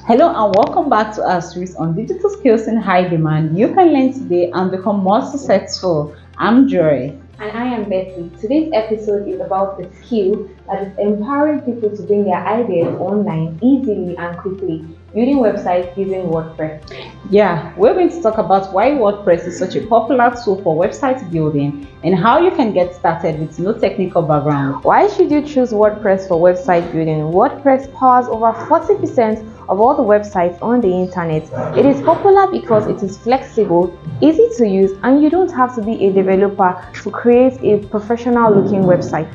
Hello and welcome back to our series on digital skills in high demand. You can learn today and become more successful. I'm Joy. And I am Betty. Today's episode is about the skill that is empowering people to bring their ideas online easily and quickly, building websites using WordPress. Yeah, we're going to talk about why WordPress is such a popular tool for website building and how you can get started with no technical background. Why should you choose WordPress for website building? WordPress powers over 40% of all the websites on the internet. It is popular because it is flexible, easy to use, and you don't have to be a developer to create a professional looking website.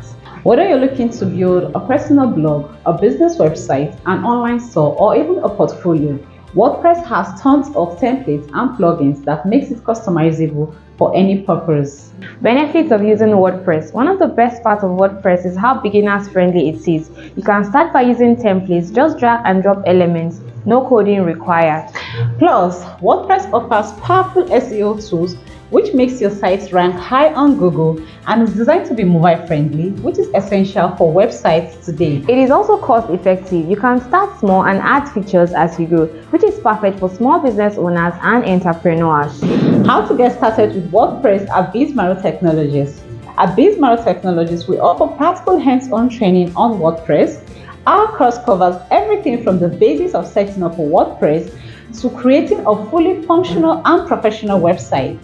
Whether you're looking to build a personal blog, a business website, an online store, or even a portfolio, WordPress has tons of templates and plugins that makes it customizable for any purpose. Benefits of using WordPress. One of the best parts of WordPress is how beginners friendly it is. You can start by using templates, just drag and drop elements, no coding required. Plus, WordPress offers powerful SEO tools which makes your site rank high on Google and is designed to be mobile friendly, which is essential for websites today. It is also cost effective. You can start small and add features as you go, which is perfect for small business owners and entrepreneurs. How to get started with WordPress at Bizmaro Technologies. At Bizmaro Technologies, we offer practical hands-on training on WordPress. Our course covers everything from the basics of setting up a WordPress to creating a fully functional and professional website.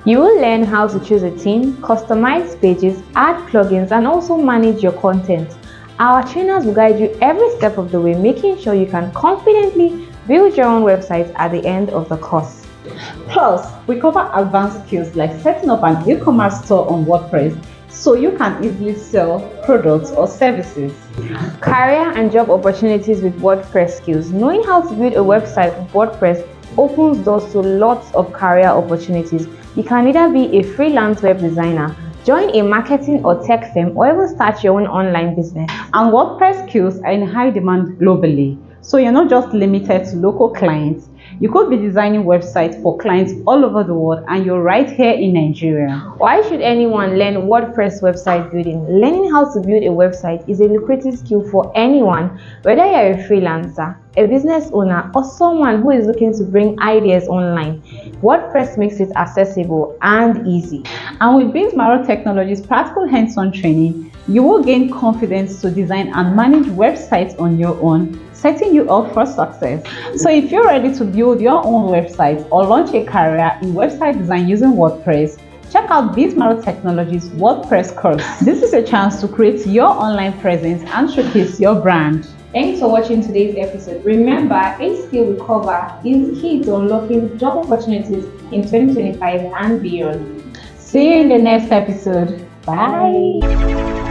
You will learn how to choose a theme, customize pages, add plugins, and also manage your content. Our trainers will guide you every step of the way, making sure you can confidently build your own website at the end of the course. Plus, we cover advanced skills like setting up an e-commerce store on WordPress so you can easily sell products or services. Career and job opportunities with WordPress skills. Knowing how to build a website with WordPress opens doors to lots of career opportunities. You can either be a freelance web designer, join a marketing or tech firm, or even start your own online business. And WordPress skills are in high demand globally, so you're not just limited to local clients. You could be designing websites for clients all over the world and you're right here in Nigeria. Why should anyone learn WordPress website building? Learning how to build a website is a lucrative skill for anyone, whether you're a freelancer, a business owner, or someone who is looking to bring ideas online. WordPress makes it accessible and easy. And with Bizmaro Technologies practical hands-on training, you will gain confidence to design and manage websites on your own, setting you up for success. So if you're ready to build your own website or launch a career in website design using WordPress, check out Bizmaro Technologies WordPress course. This is a chance to create your online presence and showcase your brand. Thanks for watching today's episode. Remember, a skill we cover is key to unlocking job opportunities in 2025 and beyond. See you in the next episode. Bye.